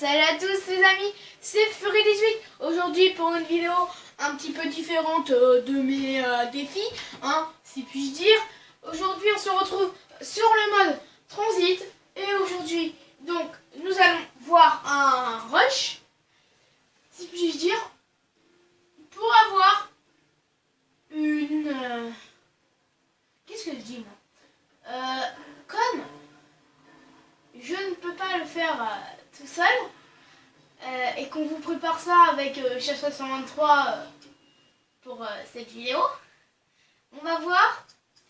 Salut à tous les amis, c'est Fury18. Aujourd'hui pour une vidéo un petit peu différente de mes défis, hein, si puis-je dire. Aujourd'hui on se retrouve sur le mode transit et aujourd'hui donc nous allons voir un rush, si puis-je dire, pour avoir une... Qu'est-ce que je dis moi comme je ne peux pas le faire tout seul et qu'on vous prépare ça avec Chef 123 pour cette vidéo, on va voir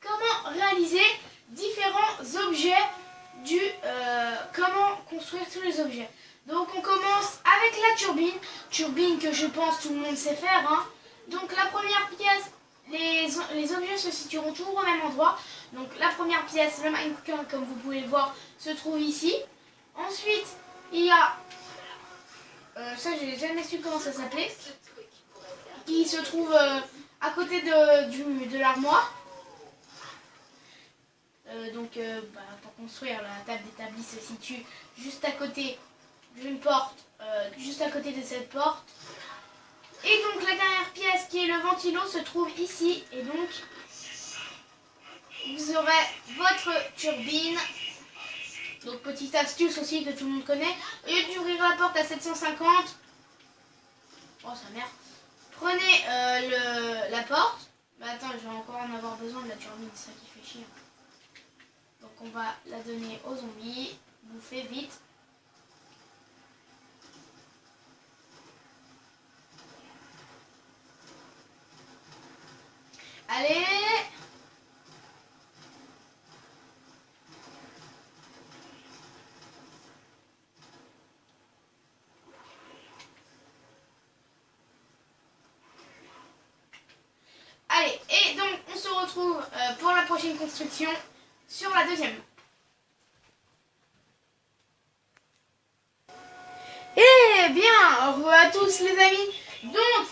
comment réaliser différents objets comment construire tous les objets. Donc on commence avec la turbine que je pense tout le monde sait faire, hein. Donc la première pièce, les objets se situeront toujours au même endroit. Donc la première pièce, le mannequin, comme vous pouvez le voir, se trouve ici. Ensuite, il y a, ça j'ai jamais su comment ça s'appelait, qui se trouve à côté de l'armoire. Pour construire, la table d'établi se situe juste à côté d'une porte, juste à côté de cette porte. Et donc la dernière pièce qui est le ventilo se trouve ici. Et donc vous aurez votre turbine. Donc petite astuce aussi que tout le monde connaît. Au lieu d'ouvrir la porte à 750, oh sa mère, prenez la porte. Bah attends, je vais encore en avoir besoin de la turbine, c'est ça qui fait chier. Donc on va la donner aux zombies. Bouffez vite. Allez! Allez, et donc on se retrouve pour la prochaine construction sur la deuxième. Eh bien, au revoir à tous les amis. Donc,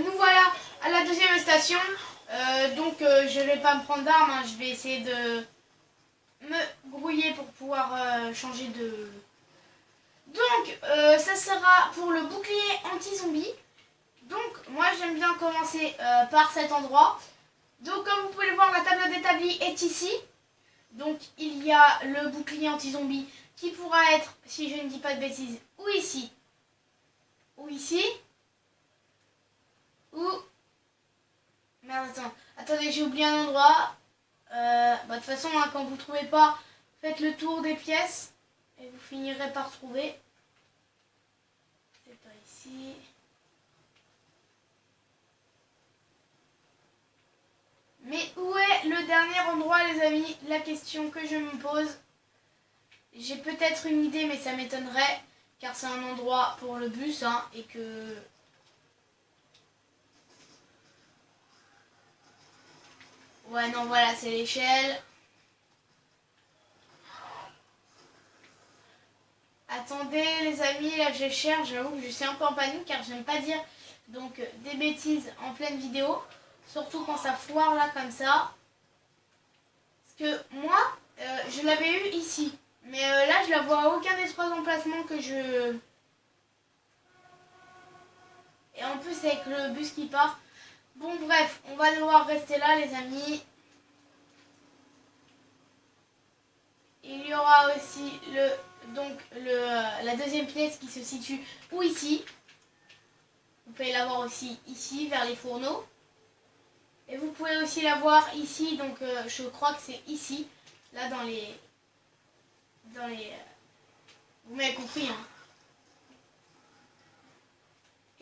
nous voilà à la deuxième station. Je vais pas me prendre d'armes, hein. Je vais essayer de me grouiller pour pouvoir changer de... Donc, ça sera pour le bouclier anti-zombie. Donc, moi j'aime bien commencer par cet endroit. Donc, comme vous pouvez le voir, la table d'établi est ici. Donc, il y a le bouclier anti-zombie qui pourra être, si je ne dis pas de bêtises, ou ici, ou ici, ou... Merde, attendez, j'ai oublié un endroit. De toute façon, hein, quand vous ne trouvez pas, faites le tour des pièces et vous finirez par trouver. C'est pas ici. Mais où est le dernier endroit, les amis? La question que je me pose. J'ai peut-être une idée, mais ça m'étonnerait, car c'est un endroit pour le bus, hein, et que... Ouais, non, voilà, c'est l'échelle. Attendez, les amis, là, je cherche, j'avoue que je suis un peu en panique, car j'aime pas dire donc des bêtises en pleine vidéo, surtout quand ça foire, là, comme ça. Parce que moi, je l'avais eu ici. Mais là, je la vois à aucun des trois emplacements que je... Et en plus, avec le bus qui part. Bon, bref, on va devoir rester là, les amis. Il y aura aussi la deuxième pièce qui se situe ou ici. Vous pouvez la voir aussi ici, vers les fourneaux. Et vous pouvez aussi la voir ici, donc je crois que c'est ici. Là, dans les... vous m'avez compris, hein.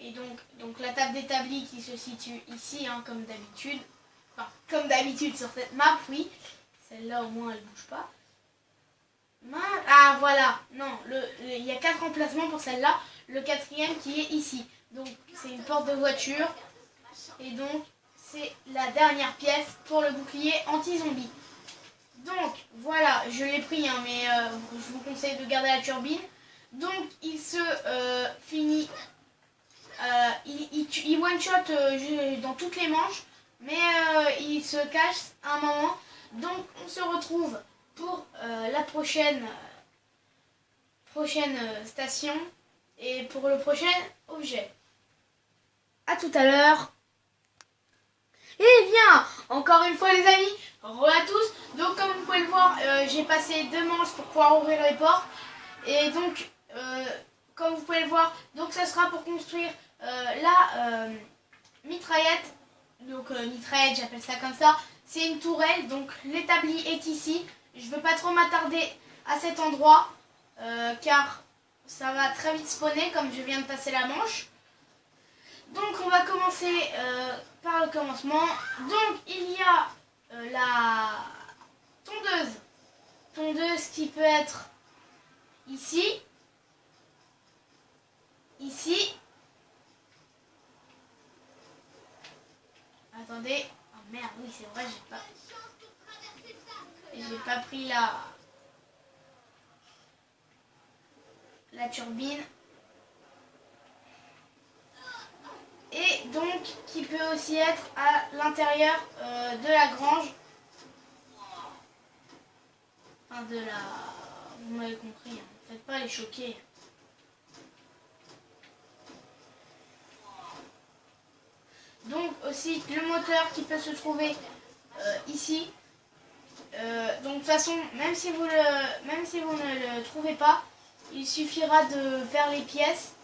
Et donc la table d'établi qui se situe ici, hein, comme d'habitude. Enfin, comme d'habitude sur cette map, oui. Celle-là, au moins, elle bouge pas. Ah, voilà. Non, il y a 4 emplacements pour celle-là. Le quatrième qui est ici. Donc, c'est une porte de voiture. Et donc, c'est la dernière pièce pour le bouclier anti-zombie. Donc, voilà, je l'ai pris, hein, mais je vous conseille de garder la turbine. Donc, il se finit... il one-shot dans toutes les manches, mais il se cache à un moment. Donc on se retrouve pour la prochaine station. et pour le prochain objet. À tout à l'heure. Eh bien, encore une fois les amis, re à tous. Donc comme vous pouvez le voir, j'ai passé 2 manches pour pouvoir ouvrir les portes. Et donc, comme vous pouvez le voir, donc ça sera pour construire la mitraillette. Donc mitraillette, j'appelle ça comme ça. C'est une tourelle, donc l'établi est ici. Je ne veux pas trop m'attarder à cet endroit, car ça va très vite spawner comme je viens de passer la manche. Donc on va commencer par le commencement. Donc il y a la tondeuse qui peut être ici, ici. Attendez, oh merde, oui c'est vrai, j'ai pas pris la turbine. Et donc qui peut aussi être à l'intérieur de la grange. Enfin de la... Vous m'avez compris, hein. Faites pas les choquer. Donc aussi le moteur qui peut se trouver ici. Donc de toute façon, même si vous ne le trouvez pas, il suffira de faire les pièces.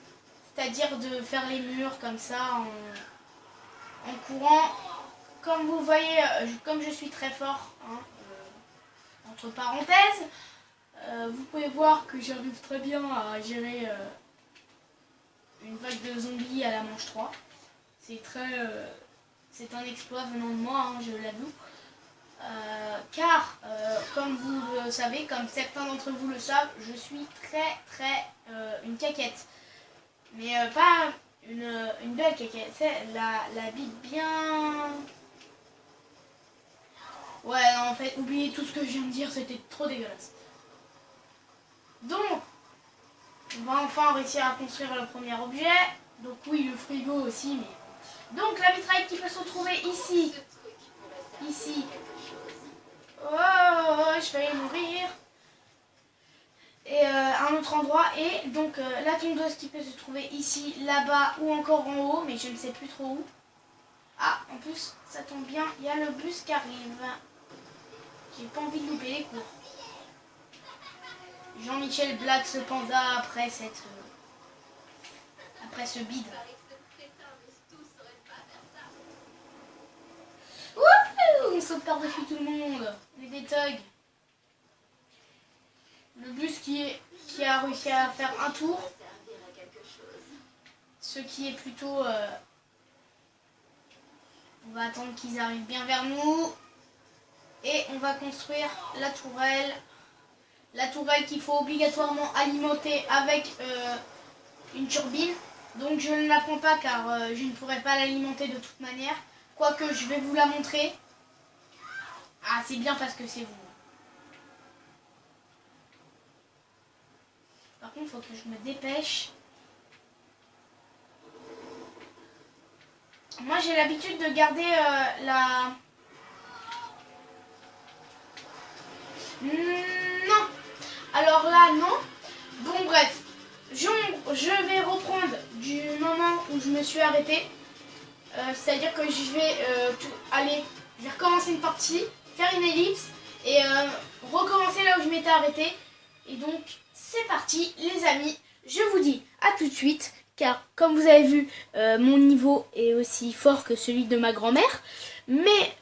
C'est-à-dire de faire les murs comme ça en courant. Comme vous voyez, comme je suis très fort, hein, entre parenthèses, vous pouvez voir que j'arrive très bien à gérer une vague de zombies à la manche 3. C'est un exploit venant de moi, hein, je l'avoue. Car, comme vous le savez, comme certains d'entre vous le savent, je suis très une caquette. Mais pas une belle caquette, c'est la bite bien... Ouais, non, en fait, oubliez tout ce que je viens de dire, c'était trop dégueulasse. Donc, on va enfin réussir à construire le premier objet. Donc oui, le frigo aussi, mais... Donc, la mitraille qui peut se trouver ici. Ici. Oh, je vais mourir. Et un autre endroit, et donc la tondeuse qui peut se trouver ici, là-bas ou encore en haut, mais je ne sais plus trop où. Ah, en plus, ça tombe bien, il y a le bus qui arrive. J'ai pas envie de louper les cours. Jean-Michel blague ce panda après ce bide. Wouhou, on saute par-dessus tout le monde. On est des thugs. Le bus qui a réussi à faire un tour. Ce qui est plutôt... on va attendre qu'ils arrivent bien vers nous. Et on va construire la tourelle. La tourelle qu'il faut obligatoirement alimenter avec une turbine. Donc je ne la prends pas car je ne pourrai pas l'alimenter de toute manière. Quoique je vais vous la montrer. Ah, c'est bien parce que c'est vous. Par contre, il faut que je me dépêche. Moi, j'ai l'habitude de garder la... Non. Alors là, non. Bon, bref. Je vais reprendre du moment où je me suis arrêtée. C'est-à-dire que je vais recommencer une partie, faire une ellipse et recommencer là où je m'étais arrêtée. Et donc, c'est parti, les amis. Je vous dis à tout de suite, car comme vous avez vu, mon niveau est aussi fort que celui de ma grand-mère. Mais,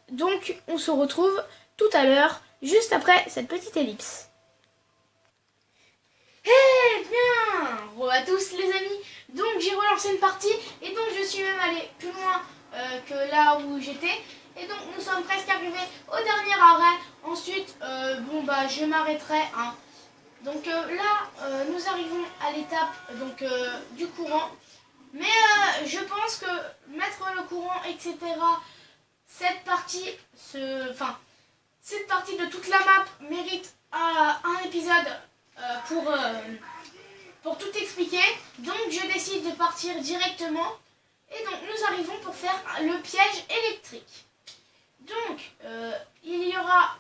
donc, on se retrouve tout à l'heure, juste après cette petite ellipse. Eh bien, re à tous les amis. Donc j'ai relancé une partie et donc je suis même allée plus loin que là où j'étais. Et donc nous sommes presque arrivés au dernier arrêt. Ensuite, bon bah je m'arrêterai. Hein. Donc là, nous arrivons à l'étape donc du courant. Mais je pense que mettre le courant, etc. Cette partie de toute la map mérite un épisode pour tout expliquer. Donc je décide de partir directement. Et donc nous arrivons pour faire le piège électrique. Donc il y aura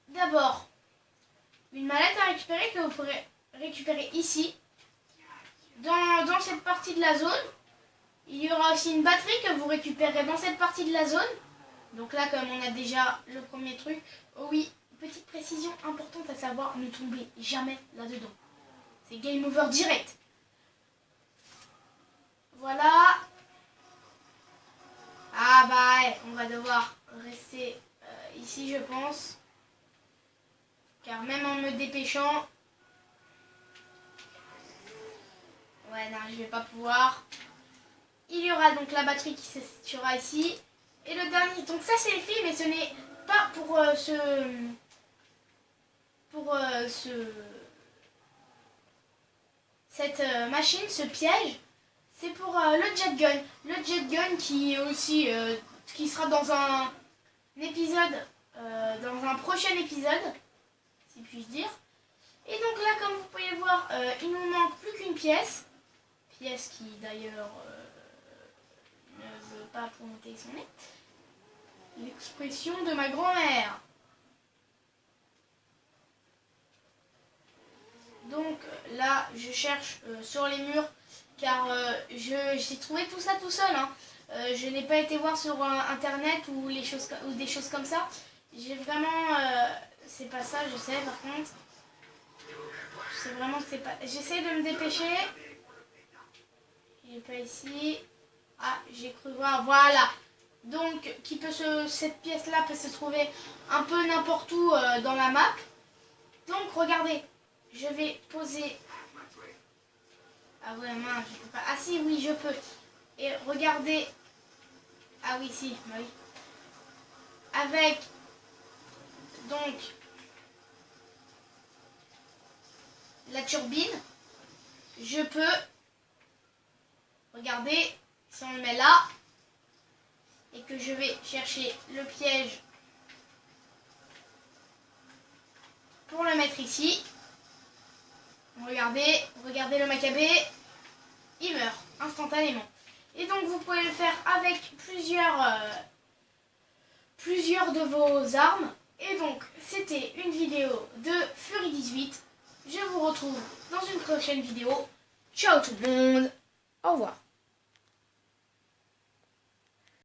d'abord une mallette à récupérer que vous pourrez récupérer ici. dans cette partie de la zone, il y aura aussi une batterie que vous récupérez dans cette partie de la zone. Donc là, comme on a déjà le premier truc, oh oui, petite précision importante à savoir, ne tombez jamais là-dedans. C'est game over direct. Voilà. Ah bah ouais, on va devoir rester ici, je pense. Car même en me dépêchant... Ouais, non, je vais pas pouvoir. Il y aura donc la batterie qui se situera ici. Et le dernier, donc ça c'est le fil, mais ce n'est pas pour cette machine, ce piège. C'est pour le jet gun. Le jet gun qui est aussi, qui sera dans un épisode, dans un prochain épisode, si puis-je dire. Et donc là, comme vous pouvez le voir, il nous manque plus qu'une pièce. Pièce qui d'ailleurs ne veut pas pointer son nez. L'expression de ma grand-mère. Donc là, je cherche sur les murs, car j'ai trouvé tout ça tout seul. Hein. Je n'ai pas été voir sur internet ou des choses comme ça. J'ai vraiment... c'est pas ça, je sais par contre. Je sais vraiment que c'est pas... J'essaie de me dépêcher. Il n'est pas ici. Ah, j'ai cru voir. Voilà. Donc, cette pièce-là peut se trouver un peu n'importe où dans la map. Donc, regardez. Je vais poser... Ah ouais, mince, je peux pas. Ah si, oui, je peux. Et regardez... Ah oui, si, bah oui. Avec... Donc... La turbine. Je peux... Regardez, si on le met là... Et que je vais chercher le piège... Pour le mettre ici... Regardez le macabé, il meurt instantanément. Et donc vous pouvez le faire avec plusieurs de vos armes. Et donc c'était une vidéo de Fury 18. Je vous retrouve dans une prochaine vidéo. Ciao tout le monde, au revoir.